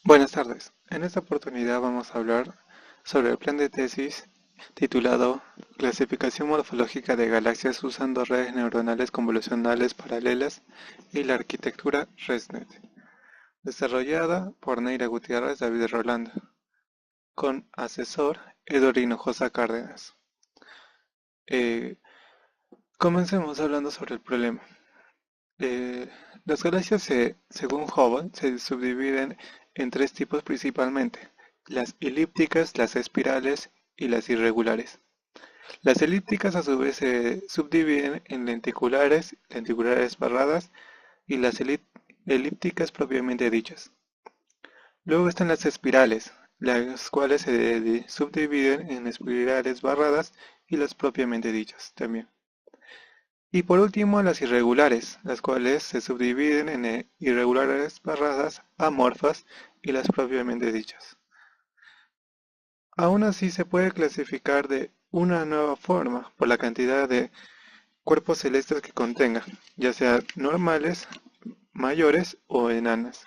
Buenas tardes. En esta oportunidad vamos a hablar sobre el plan de tesis titulado Clasificación morfológica de galaxias usando redes neuronales convolucionales paralelas y la arquitectura ResNet, desarrollada por Neira Gutiérrez David Rolando, con asesor Eduardo Hinojosa Cárdenas. Eh, Comencemos hablando sobre el problema. Eh, las galaxias, según Hubble, se subdividen en tres tipos principalmente: las elípticas, las espirales y las irregulares. Las elípticas a su vez se subdividen en lenticulares, lenticulares barradas y las elípticas propiamente dichas. Luego están las espirales, las cuales se subdividen en espirales barradas y las propiamente dichas también. Y por último, las irregulares, las cuales se subdividen en irregulares barradas, amorfas y las propiamente dichas. Aún así, se puede clasificar de una nueva forma por la cantidad de cuerpos celestes que contenga, ya sean normales, mayores o enanas.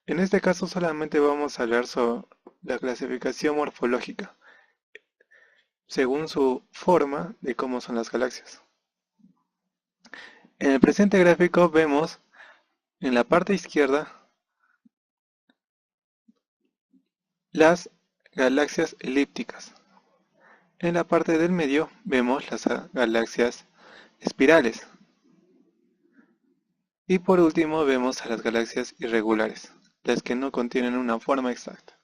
En este caso solamente vamos a hablar sobre la clasificación morfológica, según su forma de cómo son las galaxias. En el presente gráfico vemos en la parte izquierda las galaxias elípticas. En la parte del medio vemos las galaxias espirales. Y por último vemos a las galaxias irregulares, las que no contienen una forma exacta.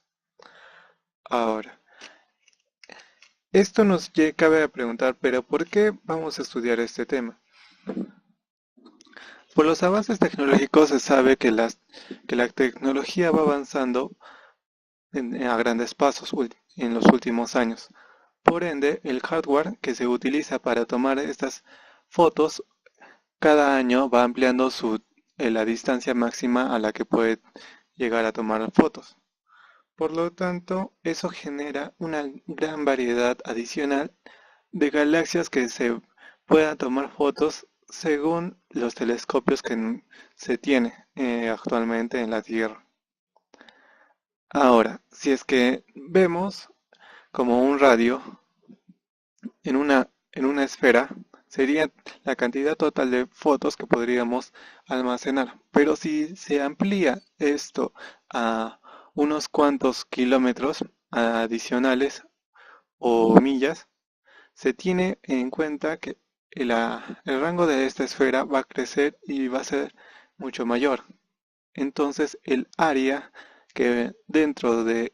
Ahora, esto nos cabe a preguntar, pero ¿por qué vamos a estudiar este tema? Por los avances tecnológicos se sabe que la tecnología va avanzando a grandes pasos en los últimos años. Por ende, el hardware que se utiliza para tomar estas fotos cada año va ampliando la distancia máxima a la que puede llegar a tomar fotos. Por lo tanto, eso genera una gran variedad adicional de galaxias que se puedan tomar fotos según los telescopios que se tiene actualmente en la Tierra. Ahora, si es que vemos como un radio en una esfera, sería la cantidad total de fotos que podríamos almacenar. Pero si se amplía esto a unos cuantos kilómetros adicionales o millas, se tiene en cuenta que el rango de esta esfera va a crecer y va a ser mucho mayor. Entonces el área que dentro de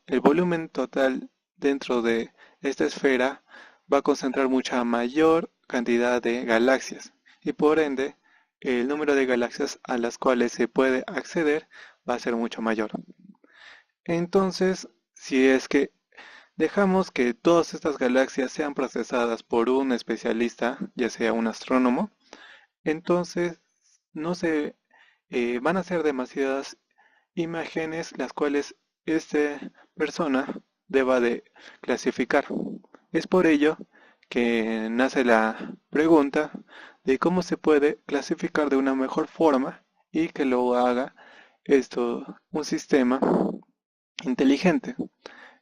el volumen total dentro de esta esfera va a concentrar mucha mayor cantidad de galaxias y por ende el número de galaxias a las cuales se puede acceder va a ser mucho mayor. Entonces, si es que dejamos que todas estas galaxias sean procesadas por un especialista, ya sea un astrónomo, entonces no se van a ser demasiadas imágenes las cuales esta persona deba de clasificar. Es por ello que nace la pregunta de cómo se puede clasificar de una mejor forma y que lo haga esto un sistema inteligente.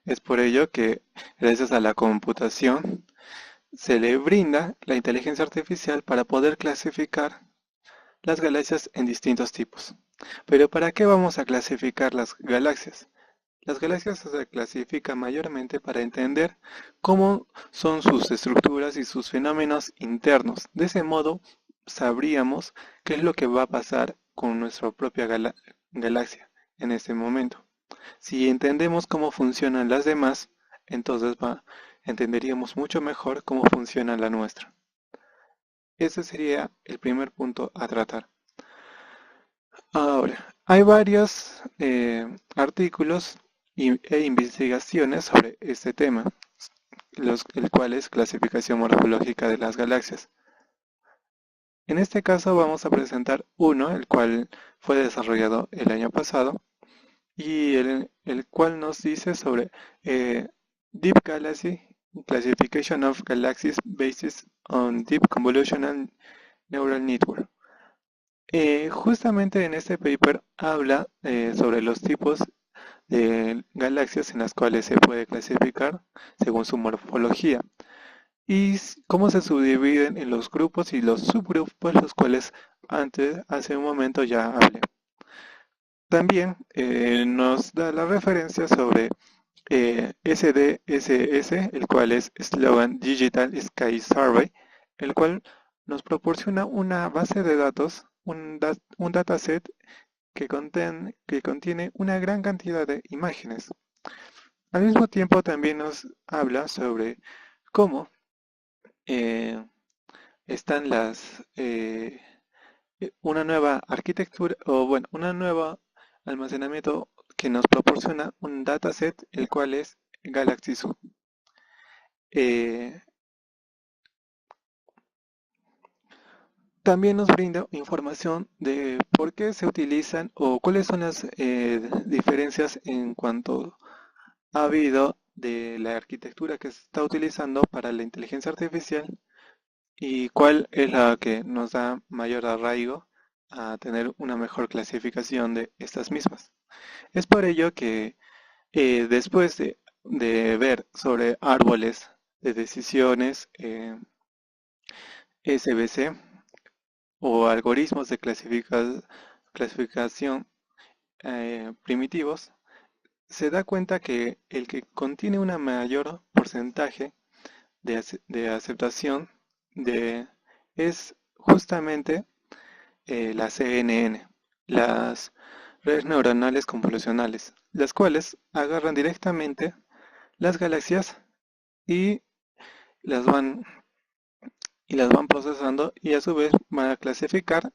Es por ello que gracias a la computación se le brinda la inteligencia artificial para poder clasificar las galaxias en distintos tipos. Pero ¿para qué vamos a clasificar las galaxias? Las galaxias se clasifican mayormente para entender cómo son sus estructuras y sus fenómenos internos. De ese modo, sabríamos qué es lo que va a pasar con nuestra propia galaxia en este momento. Si entendemos cómo funcionan las demás, entonces entenderíamos mucho mejor cómo funciona la nuestra. Ese sería el primer punto a tratar. Ahora, hay varios artículos e investigaciones sobre este tema, el cual es clasificación morfológica de las galaxias. En este caso vamos a presentar uno, el cual fue desarrollado el año pasado, y el cual nos dice sobre Deep Galaxy Classification of Galaxies Based on Deep Convolutional Neural Network. Justamente en este paper habla sobre los tipos de galaxias en las cuales se puede clasificar según su morfología y cómo se subdividen en los grupos y los subgrupos, los cuales hace un momento ya hablé. También nos da la referencia sobre SDSS, el cual es Sloan Digital Sky Survey, el cual nos proporciona una base de datos, un dataset que contiene una gran cantidad de imágenes. Al mismo tiempo también nos habla sobre cómo eh, están una nueva arquitectura, o bueno, una nueva almacenamiento que nos proporciona un dataset, el cual es Galaxy Zoo. Eh, También nos brinda información de por qué se utilizan o cuáles son las diferencias en cuanto ha habido de la arquitectura que se está utilizando para la inteligencia artificial y cuál es la que nos da mayor arraigo a tener una mejor clasificación de estas mismas. Es por ello que después de ver sobre árboles de decisiones, SBC o algoritmos de clasificación primitivos, se da cuenta que el que contiene una mayor porcentaje de aceptación es justamente la CNN, las redes neuronales convolucionales, las cuales agarran directamente las galaxias y las van, las van procesando y a su vez van a clasificar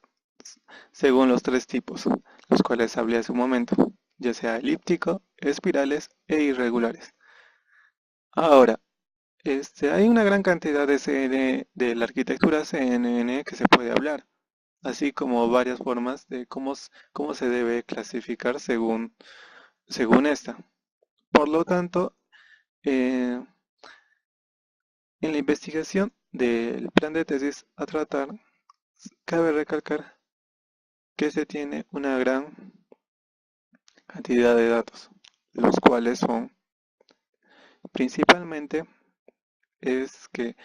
según los tres tipos, los cuales hablé hace un momento, ya sea elíptico, espirales e irregulares. Ahora, hay una gran cantidad de de la arquitectura CNN que se puede hablar, así como varias formas de cómo se debe clasificar según esta. Por lo tanto, eh, en la investigación del plan de tesis a tratar, cabe recalcar que se tiene una gran cantidad de datos, los cuales son principalmente es que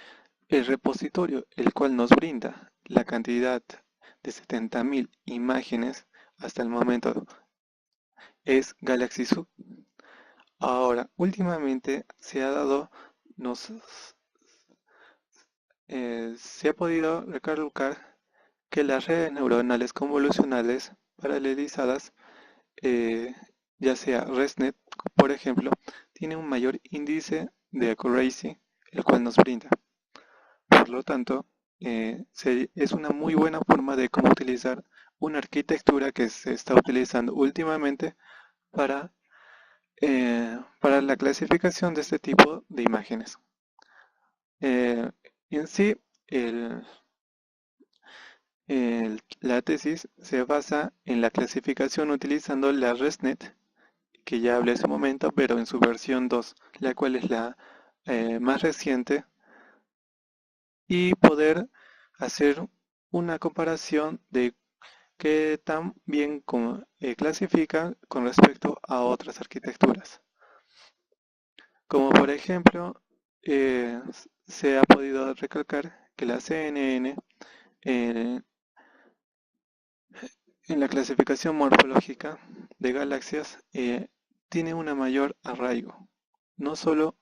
el repositorio, el cual nos brinda la cantidad de 70.000 imágenes hasta el momento, es Galaxy Zoo. Ahora, últimamente nos, se ha podido recalcar que las redes neuronales convolucionales paralelizadas, eh, ya sea ResNet, por ejemplo, tiene un mayor índice de accuracy, el cual nos brinda. Por lo tanto, es una muy buena forma de cómo utilizar una arquitectura que se está utilizando últimamente para, para la clasificación de este tipo de imágenes. Eh, en sí, el, la tesis se basa en la clasificación utilizando la ResNet, que ya hablé hace un momento, pero en su versión 2, la cual es la más reciente, y poder hacer una comparación de qué tan bien clasifica con respecto a otras arquitecturas. Como por ejemplo, se ha podido recalcar que la CNN eh, en la clasificación morfológica de galaxias tiene una mayor arraigo, no solo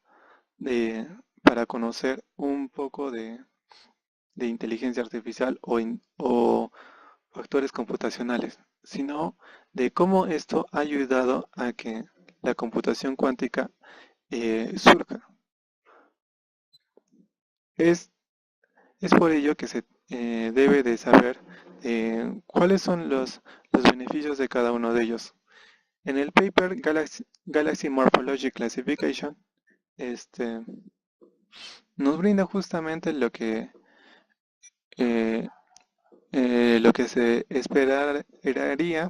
de, para conocer un poco de inteligencia artificial o factores computacionales, sino de cómo esto ha ayudado a que la computación cuántica surja. Es, es por ello que se debe de saber cuáles son los beneficios de cada uno de ellos. En el paper Galaxy Morphology Classification, este, nos brinda justamente eh, lo que se esperaría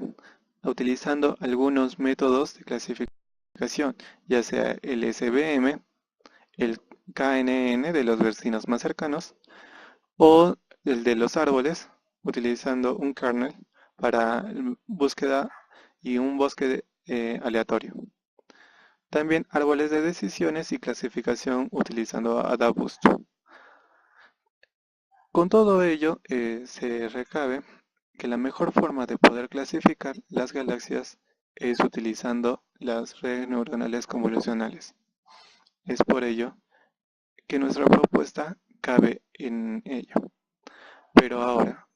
utilizando algunos métodos de clasificación, ya sea el SVM, el KNN de los vecinos más cercanos o el de los árboles, utilizando un kernel, para búsqueda y un bosque aleatorio. También árboles de decisiones y clasificación utilizando AdaBoost. Con todo ello, se recabe que la mejor forma de poder clasificar las galaxias es utilizando las redes neuronales convolucionales. Es por ello que nuestra propuesta cabe en ello. Pero ahora,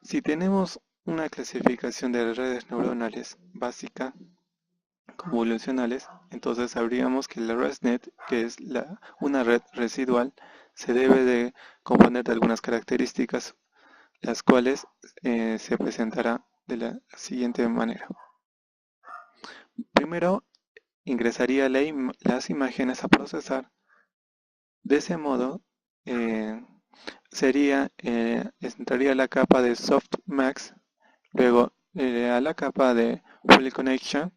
si tenemos una clasificación de redes neuronales básica, convolucionales, entonces sabríamos que la ResNet, que es una red residual, se debe de componer de algunas características, las cuales se presentará de la siguiente manera. Primero, ingresaría las imágenes a procesar. De ese modo, entraría a la capa de Softmax, luego a la capa de Fully Connection,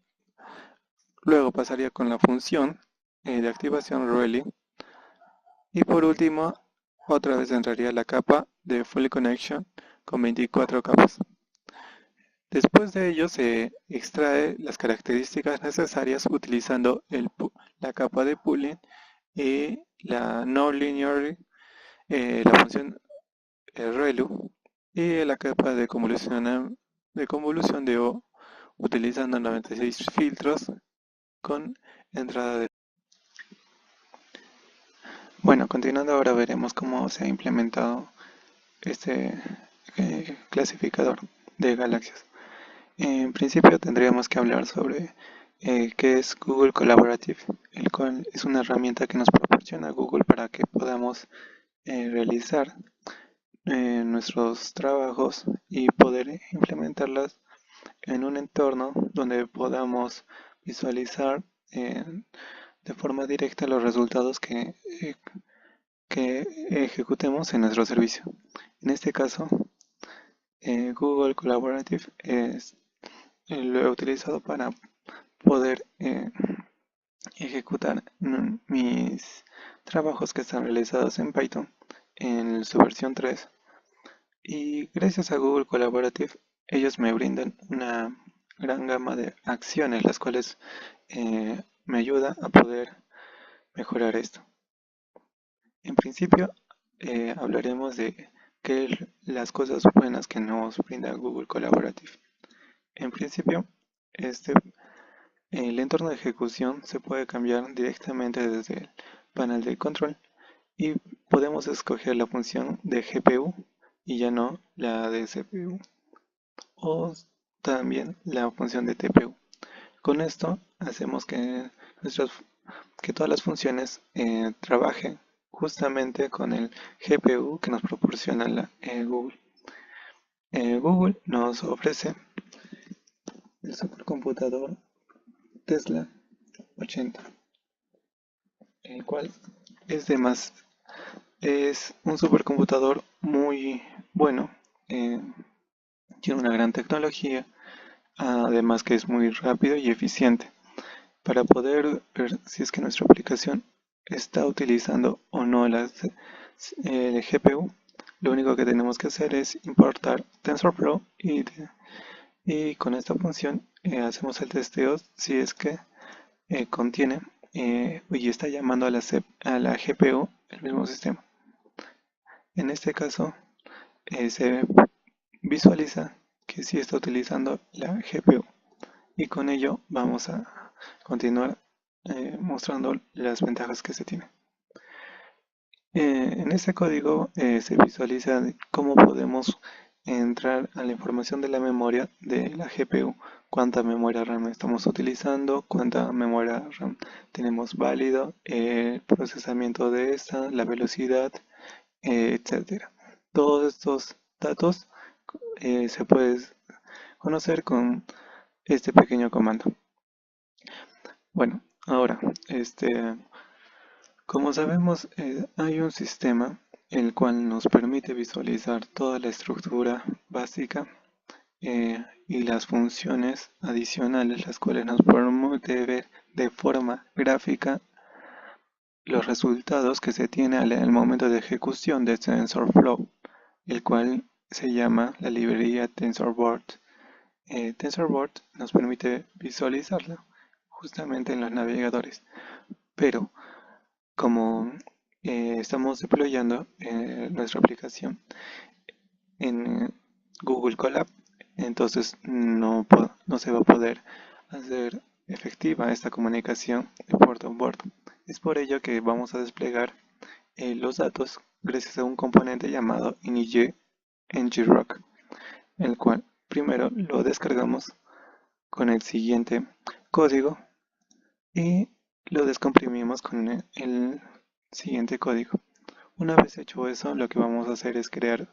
luego pasaría con la función de activación Relay y por último otra vez entraría a la capa de Fully Connection con 24 capas. Después de ello se extrae las características necesarias utilizando la capa de pooling y la non-linear, la función ReLU y la capa de convolución de O utilizando 96 filtros con entrada de... Bueno, continuando ahora veremos cómo se ha implementado este clasificador de galaxias. En principio tendríamos que hablar sobre qué es Google Collaborative, el cual es una herramienta que nos proporciona Google para que podamos realizar nuestros trabajos y poder implementarlas en un entorno donde podamos visualizar de forma directa los resultados que ejecutemos en nuestro servicio. En este caso, Google Collaborative lo he utilizado para poder ejecutar mis trabajos que están realizados en Python en su versión 3 y gracias a Google Collaborative ellos me brindan una gran gama de acciones las cuales me ayuda a poder mejorar esto. En principio hablaremos de las cosas buenas que nos brinda Google Collaborative. En principio, el entorno de ejecución se puede cambiar directamente desde el panel de control y podemos escoger la función de GPU y ya no la de CPU o también la función de TPU. Con esto hacemos que todas las funciones trabajen justamente con el GPU que nos proporciona Google. Google nos ofrece el supercomputador Tesla 80, el cual es un supercomputador muy bueno, tiene una gran tecnología, además que es muy rápido y eficiente. Para poder ver si es que nuestra aplicación está utilizando o no el GPU, lo único que tenemos que hacer es importar TensorFlow y con esta función hacemos el testeo si es que contiene y está llamando a la GPU el mismo sistema. En este caso se visualiza que sí está utilizando la GPU y con ello vamos a continuar mostrando las ventajas que se tiene. En este código se visualiza cómo podemos entrar a la información de la memoria de la GPU, cuánta memoria RAM estamos utilizando, cuánta memoria RAM tenemos válido, el procesamiento de esta, la velocidad, etc. Todos estos datos se pueden conocer con este pequeño comando. Bueno, ahora, como sabemos, hay un sistema el cual nos permite visualizar toda la estructura básica y las funciones adicionales, las cuales nos permite ver de forma gráfica los resultados que se tiene al momento de ejecución de TensorFlow, el cual se llama la librería TensorBoard. TensorBoard nos permite visualizarla justamente en los navegadores, pero como estamos deployando nuestra aplicación en Google Colab, entonces no se va a poder hacer efectiva esta comunicación de puerto a puerto. Es por ello que vamos a desplegar los datos gracias a un componente llamado init ngrok, el cual primero lo descargamos con el siguiente código y lo descomprimimos con el siguiente código. Una vez hecho eso, lo que vamos a hacer es crear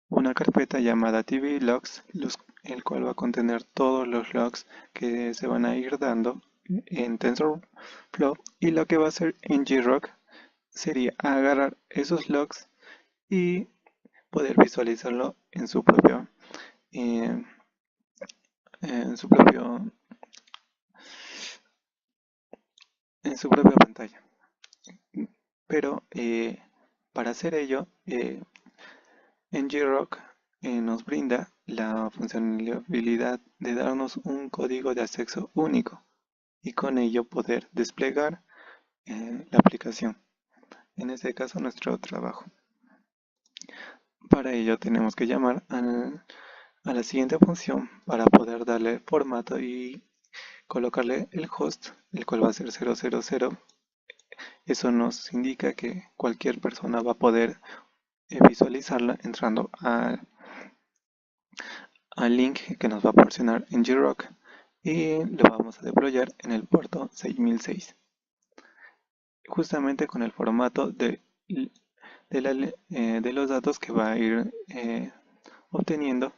una carpeta llamada tvlogs, el cual va a contener todos los logs que se van a ir dando en TensorFlow, y lo que va a hacer ngrok sería agarrar esos logs y poder visualizarlo eh, en su propio, en su propia pantalla. Pero para hacer ello, ngrok nos brinda la funcionalidad de darnos un código de acceso único y con ello poder desplegar la aplicación, en este caso nuestro trabajo. Para ello tenemos que llamar a la siguiente función para poder darle formato y colocarle el host, el cual va a ser 000. Eso nos indica que cualquier persona va a poder visualizarla entrando al link que nos va a proporcionar ngrok, y lo vamos a deployar en el puerto 6006, justamente con el formato de los datos que va a ir obteniendo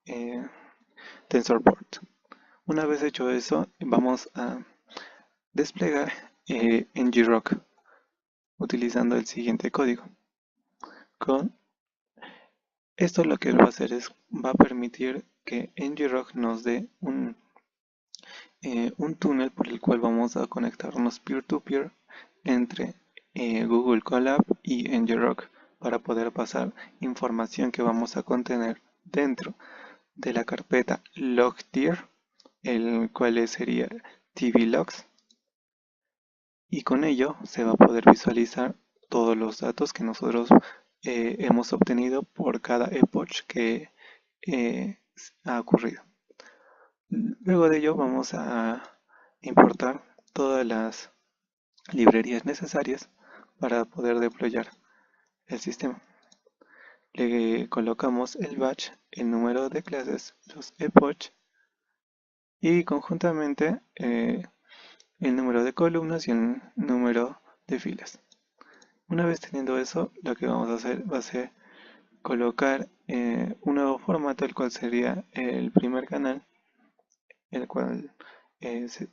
eh, TensorBoard. Una vez hecho eso, vamos a desplegar ngrok utilizando el siguiente código. Con esto lo que va a hacer es, va a permitir que ngrok nos dé un túnel por el cual vamos a conectarnos peer-to-peer entre Google Colab y ngrok para poder pasar información que vamos a contener dentro de la carpeta logdir, el cual sería tvlogs, y con ello se va a poder visualizar todos los datos que nosotros hemos obtenido por cada epoch que ha ocurrido. Luego de ello vamos a importar todas las librerías necesarias para poder deployar el sistema. Le colocamos el batch, el número de clases, los epoch y conjuntamente el número de columnas y el número de filas. Una vez teniendo eso, lo que vamos a hacer va a ser colocar un nuevo formato, el cual sería el primer canal, el cual es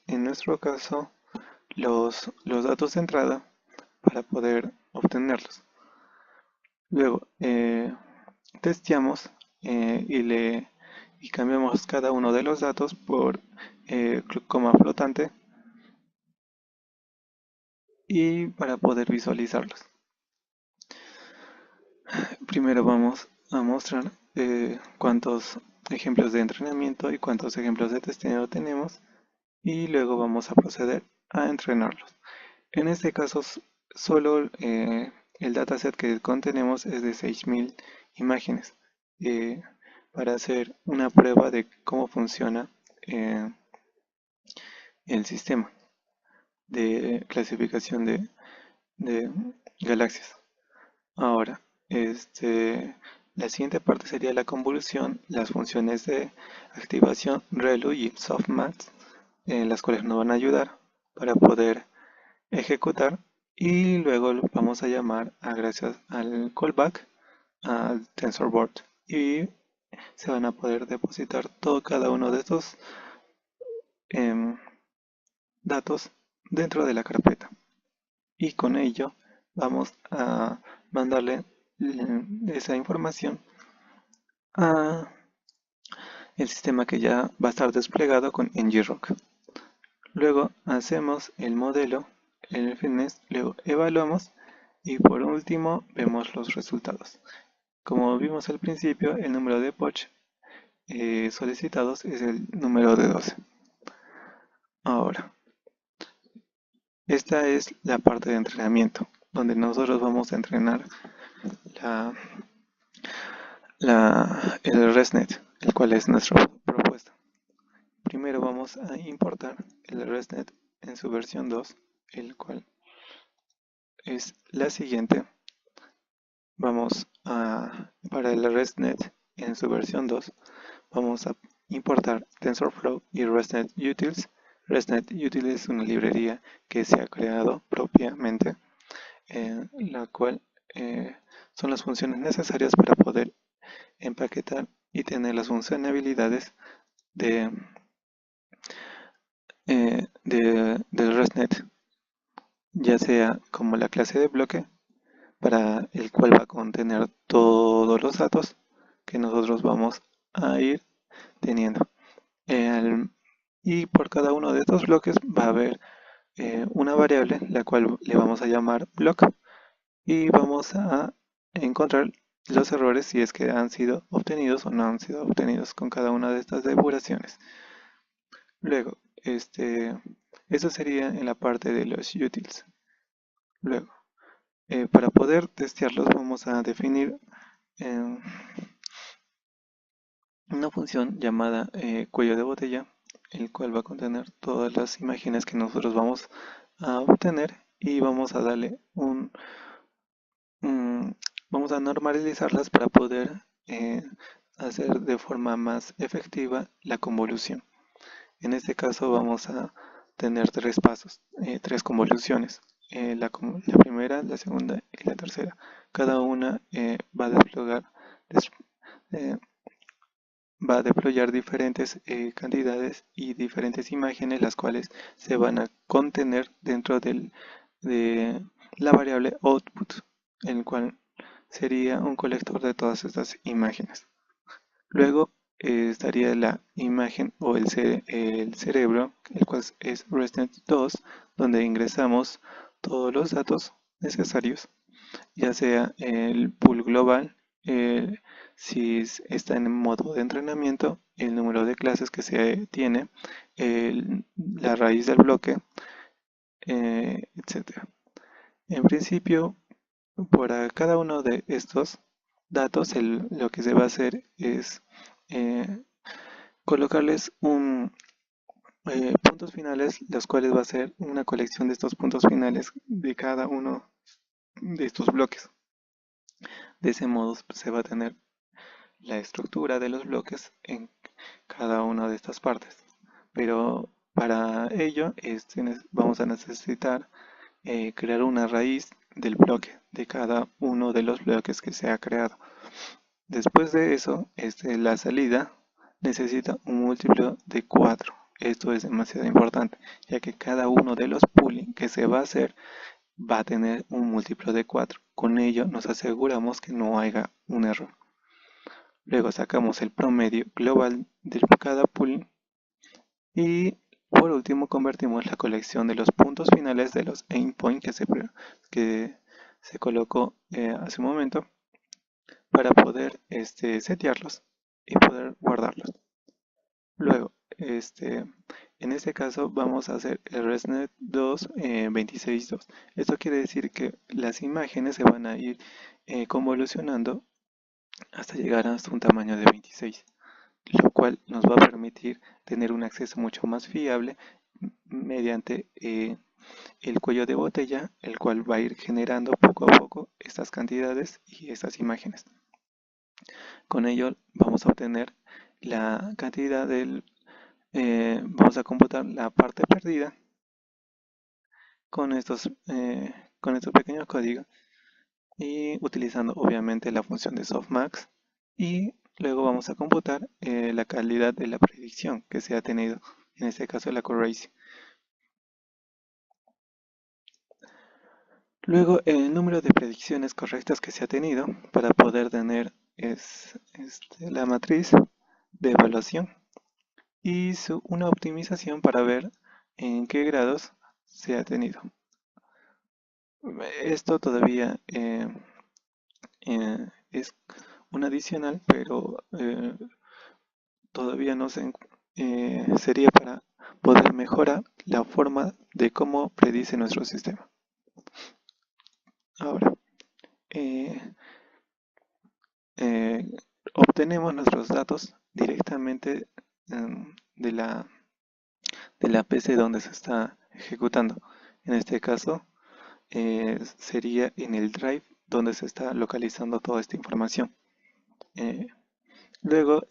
en nuestro caso los datos de entrada para poder obtenerlos. Luego testeamos y cambiamos cada uno de los datos por coma flotante y para poder visualizarlos. Primero vamos a mostrar cuántos ejemplos de entrenamiento y cuántos ejemplos de testeo tenemos, y luego vamos a proceder a entrenarlos. En este caso solo el dataset que contenemos es de 6000 imágenes para hacer una prueba de cómo funciona el sistema de clasificación de galaxias. Ahora, la siguiente parte sería la convolución, las funciones de activación ReLU y softmax, las cuales nos van a ayudar para poder ejecutar, y luego lo vamos a llamar gracias al callback al TensorBoard, y se van a poder depositar cada uno de estos em, datos dentro de la carpeta, y con ello vamos a mandarle esa información a el sistema que ya va a estar desplegado con ngrok. Luego hacemos el modelo, el fitness, luego evaluamos y por último vemos los resultados. Como vimos al principio, el número de POCH solicitados es el número de 12. Ahora, esta es la parte de entrenamiento, donde nosotros vamos a entrenar la, el ResNet, el cual es nuestra propuesta. Primero vamos a importar el ResNet en su versión 2, el cual es la siguiente. Para el ResNet en su versión 2, vamos a importar TensorFlow y ResNet Utils. ResNet Utils es una librería que se ha creado propiamente, la cual son las funciones necesarias para poder empaquetar y tener las funcionalidades de, del ResNet, ya sea como la clase de bloque, para el cual va a contener todos los datos que nosotros vamos a ir teniendo. Y por cada uno de estos bloques va a haber una variable, la cual le vamos a llamar block, y vamos a encontrar los errores si es que han sido obtenidos o no han sido obtenidos con cada una de estas depuraciones. Luego, eso sería en la parte de los utils. Luego, para poder testearlos vamos a definir eh, una función llamada cuello de botella, el cual va a contener todas las imágenes que nosotros vamos a obtener y vamos a darle mm, vamos a normalizarlas para poder hacer de forma más efectiva la convolución. En este caso vamos a tener tres pasos, tres convoluciones. La primera, la segunda y la tercera. Cada una des- eh, va a deployar diferentes cantidades y diferentes imágenes, las cuales se van a contener dentro de la variable output, el cual sería un colector de todas estas imágenes. Luego estaría la imagen o el cerebro, el cual es ResNet 2, donde ingresamos todos los datos necesarios, ya sea el pool global, si está en modo de entrenamiento, el número de clases que se tiene, la raíz del bloque, etc. En principio, para cada uno de estos datos, lo que se va a hacer es eh, colocarles puntos finales, los cuales va a ser una colección de estos puntos finales de cada uno de estos bloques. De ese modo se va a tener la estructura de los bloques en cada una de estas partes. Pero para ello vamos a necesitar crear una raíz del bloque, de cada uno de los bloques que se ha creado. Después de eso, la salida necesita un múltiplo de 4. Esto es demasiado importante, ya que cada uno de los pooling que se va a hacer va a tener un múltiplo de 4. Con ello nos aseguramos que no haya un error. Luego sacamos el promedio global de cada pool y por último convertimos la colección de los puntos finales de los endpoints que se colocó hace un momento para poder setearlos y poder guardarlos. Luego, en este caso vamos a hacer el ResNet 2 26.2. Esto quiere decir que las imágenes se van a ir convolucionando hasta llegar hasta un tamaño de 26, lo cual nos va a permitir tener un acceso mucho más fiable mediante el cuello de botella, el cual va a ir generando poco a poco estas cantidades y estas imágenes. Con ello vamos a obtener la cantidad vamos a computar la parte perdida con estos pequeños códigos y utilizando obviamente la función de softmax, y luego vamos a computar la calidad de la predicción que se ha tenido, en este caso la accuracy. Luego el número de predicciones correctas que se ha tenido para poder tener la matriz de evaluación y una optimización para ver en qué grados se ha tenido. Esto todavía es un adicional, pero todavía no sería para poder mejorar la forma de cómo predice nuestro sistema. Ahora, eh, eh, obtenemos nuestros datos directamente de la PC donde se está ejecutando. En este caso, sería en el drive donde se está localizando toda esta información. Eh, Luego,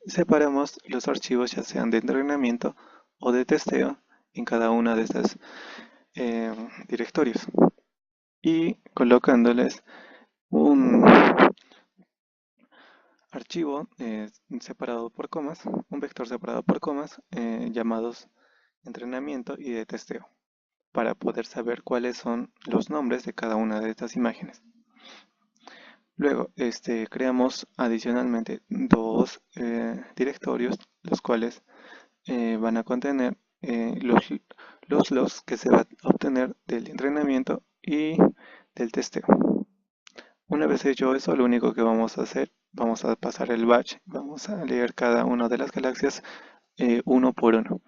separamos los archivos ya sean de entrenamiento o de testeo en cada una de estas directorios y colocándoles un archivo separado por comas, un vector separado por comas llamados entrenamiento y de testeo para poder saber cuáles son los nombres de cada una de estas imágenes. Luego, creamos adicionalmente dos directorios, los cuales van a contener los logs que se va a obtener del entrenamiento y del testeo. Una vez hecho eso, lo único que vamos a hacer, vamos a pasar el batch, vamos a leer cada una de las galaxias uno por uno.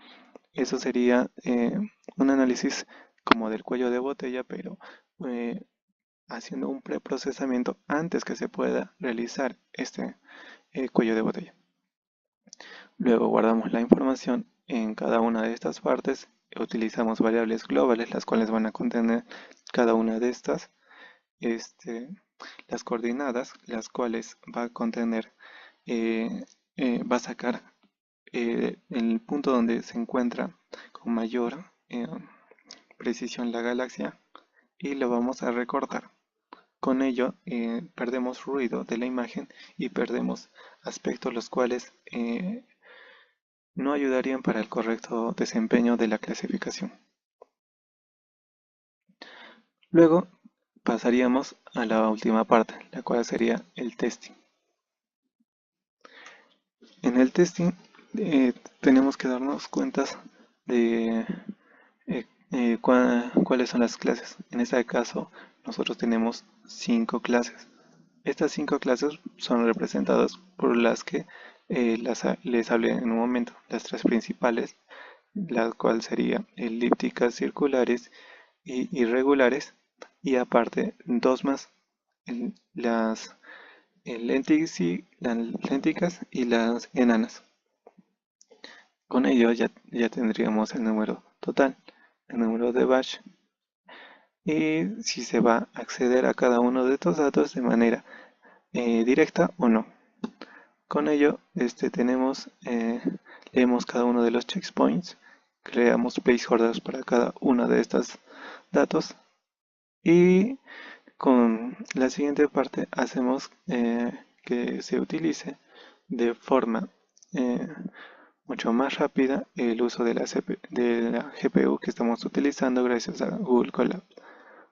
Eso sería un análisis como del cuello de botella, pero eh, haciendo un preprocesamiento antes que se pueda realizar este cuello de botella. Luego guardamos la información en cada una de estas partes, utilizamos variables globales, las cuales van a contener cada una de estas, las coordenadas, las cuales va a contener, va a sacar el punto donde se encuentra con mayor precisión la galaxia y lo vamos a recortar. Con ello perdemos ruido de la imagen y perdemos aspectos los cuales no ayudarían para el correcto desempeño de la clasificación. Luego pasaríamos a la última parte, la cual sería el testing. En el testing tenemos que darnos cuenta de cuáles son las clases. En este caso, nosotros tenemos 5 clases. Estas 5 clases son representadas por las que les hablé en un momento, las tres principales, la cual serían elípticas, circulares y irregulares, y aparte dos más, las lenticas y las enanas. Con ello ya tendríamos el número total, el número de batch, y si se va a acceder a cada uno de estos datos de manera directa o no. Con ello leemos cada uno de los checkpoints, creamos placeholders para cada uno de estos datos y con la siguiente parte hacemos que se utilice de forma mucho más rápida el uso de la GPU que estamos utilizando gracias a Google Colab.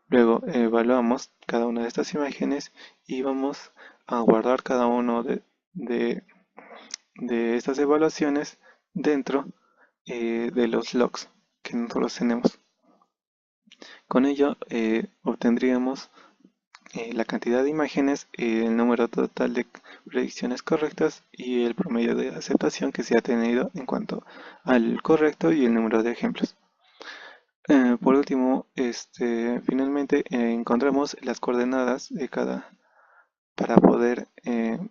Luego evaluamos cada una de estas imágenes y vamos a guardar cada uno de estas evaluaciones dentro de los logs que nosotros tenemos. Con ello obtendríamos la cantidad de imágenes, el número total de predicciones correctas y el promedio de aceptación que se ha tenido en cuanto al correcto y el número de ejemplos. Por último, finalmente encontramos las coordenadas de para poder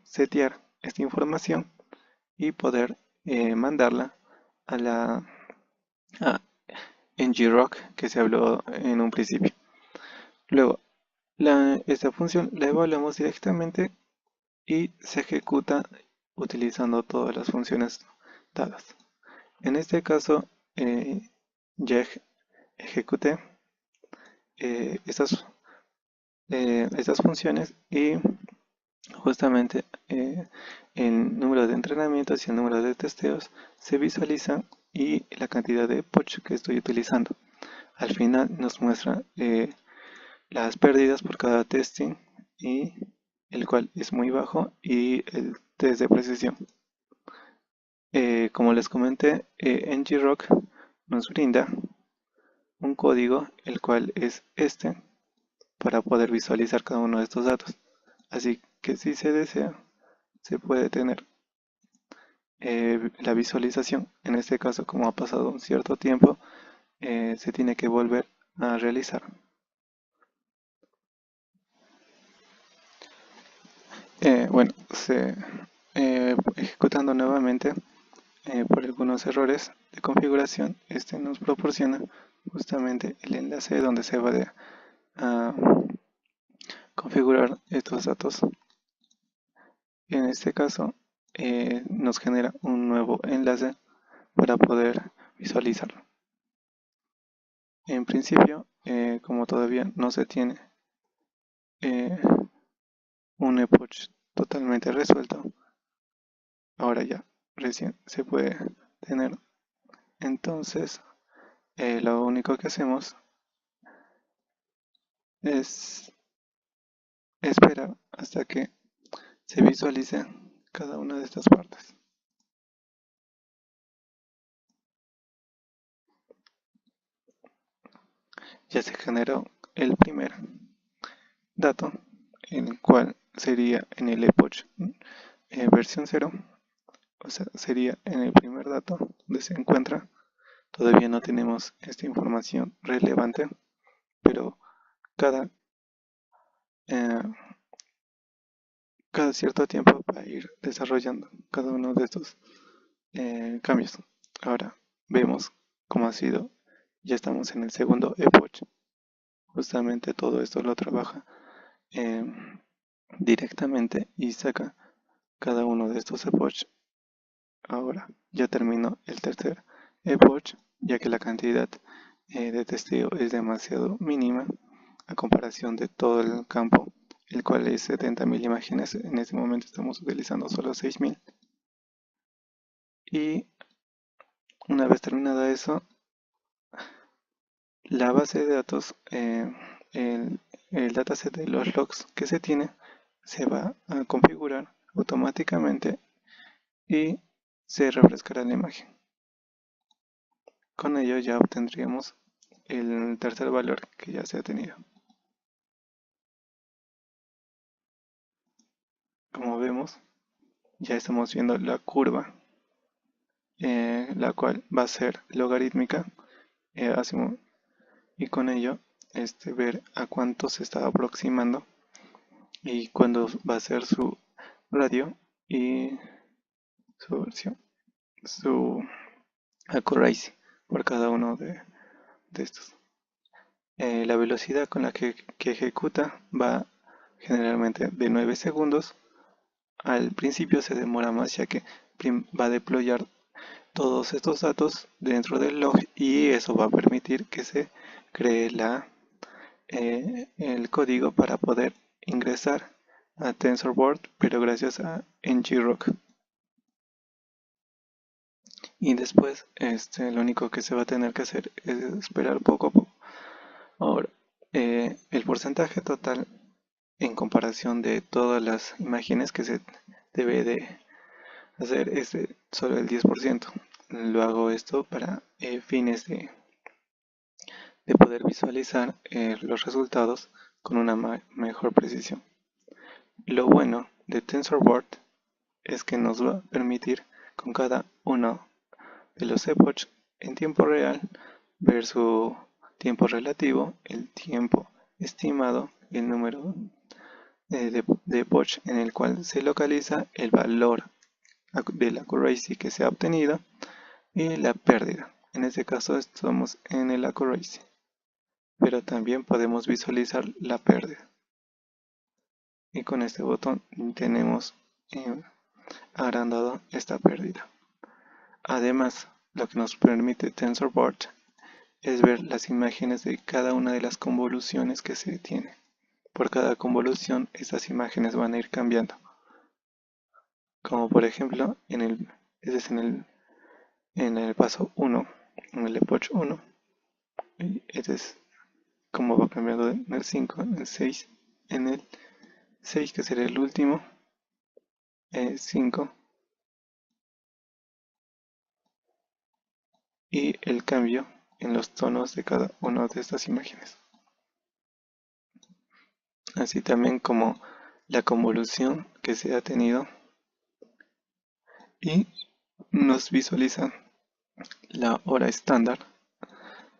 setear esta información y poder mandarla a la a NGRock que se habló en un principio. Luego, esta función la evaluamos directamente y se ejecuta utilizando todas las funciones dadas. En este caso, ya ejecuté estas funciones y justamente el número de entrenamientos y el número de testeos se visualizan y la cantidad de POCH que estoy utilizando. Al final nos muestra las pérdidas por cada testing, y el cual es muy bajo, y el test de precisión. Como les comenté, NGRock nos brinda un código, el cual es para poder visualizar cada uno de estos datos. Así que si se desea, se puede tener la visualización. En este caso, como ha pasado un cierto tiempo, se tiene que volver a realizar. Bueno, ejecutando nuevamente por algunos errores de configuración, este nos proporciona justamente el enlace donde se va a configurar estos datos. En este caso, nos genera un nuevo enlace para poder visualizarlo. En principio, como todavía no se tiene eh, un epoch totalmente resuelto, ahora ya recién se puede tener. Entonces, lo único que hacemos es esperar hasta que se visualice cada una de estas partes. Ya se generó el primer dato, el cual sería en el epoch versión 0, o sea, sería en el primer dato donde se encuentra. Todavía no tenemos esta información relevante, pero cada, eh, cada cierto tiempo va a ir desarrollando cada uno de estos cambios. Ahora vemos cómo ha sido. Ya estamos en el segundo epoch. Justamente todo esto lo trabaja eh, directamente y saca cada uno de estos epoch. Ahora ya terminó el tercer epoch, ya que la cantidad de testeo es demasiado mínima a comparación de todo el campo, el cual es 70.000 imágenes. En este momento estamos utilizando solo 6.000. Y una vez terminada eso, la base de datos, el dataset de los logs que se tiene, se va a configurar automáticamente y se refrescará la imagen. Con ello ya obtendríamos el tercer valor que ya se ha tenido. Como vemos, ya estamos viendo la curva, la cual va a ser logarítmica, y con ello ver a cuánto se está aproximando y cuándo va a ser su radio y su versión, su accuracy por cada uno de estos. La velocidad con la que ejecuta va generalmente de 9 segundos. Al principio se demora más ya que va a deployar todos estos datos dentro del log y eso va a permitir que se cree el código para poder ingresar a TensorBoard, pero gracias a ngrok. Y después lo único que se va a tener que hacer es esperar poco a poco. Ahora, el porcentaje total en comparación de todas las imágenes que se debe de hacer es solo el 10%. Lo hago esto para fines de poder visualizar los resultados con una mejor precisión. Lo bueno de TensorBoard es que nos va a permitir con cada uno de los epochs en tiempo real ver su tiempo relativo, el tiempo estimado y el número de epoch en el cual se localiza el valor de la accuracy que se ha obtenido y la pérdida. En este caso estamos en el accuracy, pero también podemos visualizar la pérdida. Y con este botón tenemos agrandado esta pérdida. Además, lo que nos permite TensorBoard es ver las imágenes de cada una de las convoluciones que se tiene. Por cada convolución, estas imágenes van a ir cambiando. Como por ejemplo, este es en el paso 1, en el epoch 1. Y este es como va cambiando en el 5, en el 6, en el 6 que será el último, 5, y el cambio en los tonos de cada una de estas imágenes. Así también como la convolución que se ha tenido y nos visualiza la hora estándar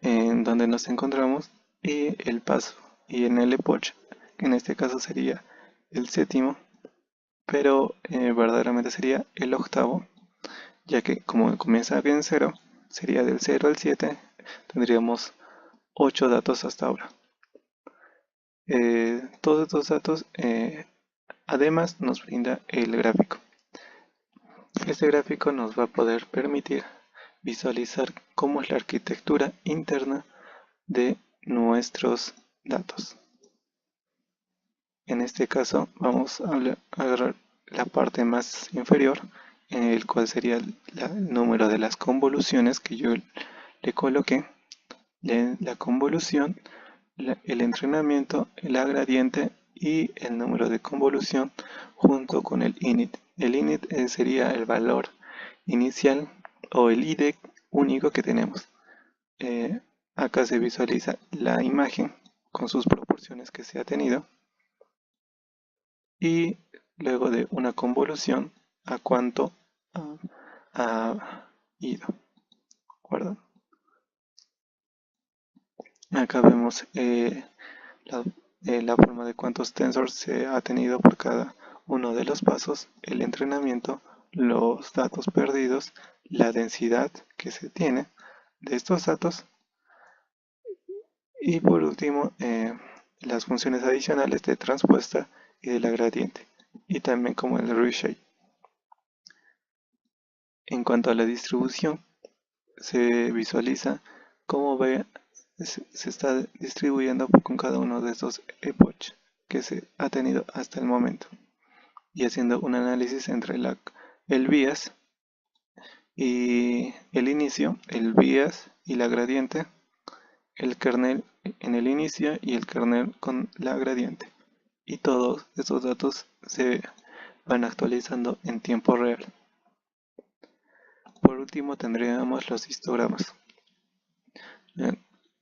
en donde nos encontramos y el paso. Y en el epoch, que en este caso sería el séptimo, pero verdaderamente sería el octavo, ya que como comienza en 0, sería del 0 al 7, tendríamos 8 datos hasta ahora. Todos estos datos además nos brinda el gráfico. Este gráfico nos va a poder permitir visualizar cómo es la arquitectura interna de nuestros datos. En este caso vamos a agarrar la parte más inferior, en el cual sería el número de las convoluciones que yo le coloqué, la convolución, el entrenamiento, la gradiente y el número de convolución junto con el init. El init sería el valor inicial o el ID único que tenemos. Acá se visualiza la imagen con sus proporciones que se ha tenido y luego de una convolución a cuánto ha ido. ¿De acuerdo? Acá vemos la forma de cuántos tensors se ha tenido por cada uno de los pasos, el entrenamiento, los datos perdidos, la densidad que se tiene de estos datos y por último las funciones adicionales de transpuesta y de la gradiente y también como el reshape. En cuanto a la distribución, se visualiza cómo se está distribuyendo con cada uno de estos epochs que se ha tenido hasta el momento y haciendo un análisis entre el bias y el inicio, el bias y la gradiente, el kernel en el inicio y el kernel con la gradiente, y todos estos datos se van actualizando en tiempo real. Por último tendríamos los histogramas,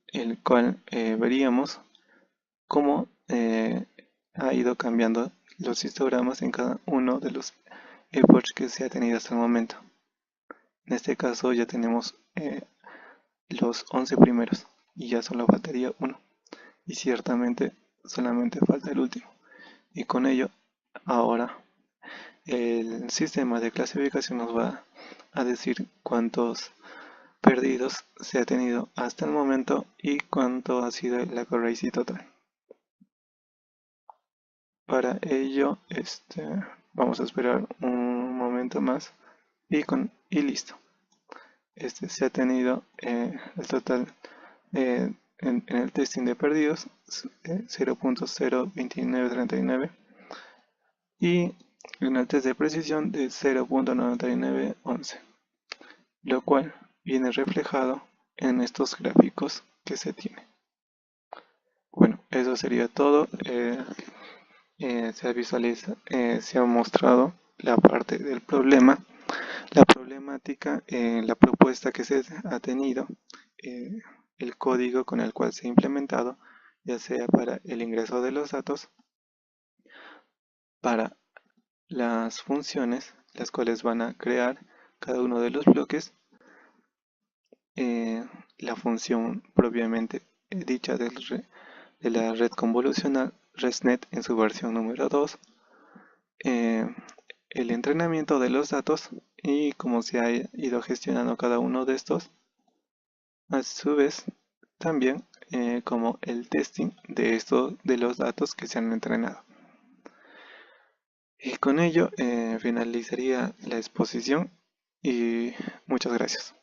el cual veríamos cómo ha ido cambiando los histogramas en cada uno de los epochs que se ha tenido hasta el momento. En este caso ya tenemos los 11 primeros y ya solo faltaría uno, y ciertamente solamente falta el último, y con ello ahora el sistema de clasificación nos va a decir cuántos perdidos se ha tenido hasta el momento y cuánto ha sido la accuracy total. Para ello vamos a esperar un momento más y listo. Se ha tenido el total en el testing de perdidos 0.02939 y en el test de precisión de 0.9911, lo cual viene reflejado en estos gráficos que se tiene. Bueno, eso sería todo. Se ha mostrado la parte del problema, la problemática, la propuesta que se ha tenido, el código con el cual se ha implementado, ya sea para el ingreso de los datos, para las funciones, las cuales van a crear cada uno de los bloques, la función propiamente dicha de la red convolucional ResNet en su versión número 2, el entrenamiento de los datos y cómo se ha ido gestionando cada uno de estos, a su vez también como el testing de los datos que se han entrenado. Y con ello finalizaría la exposición y muchas gracias.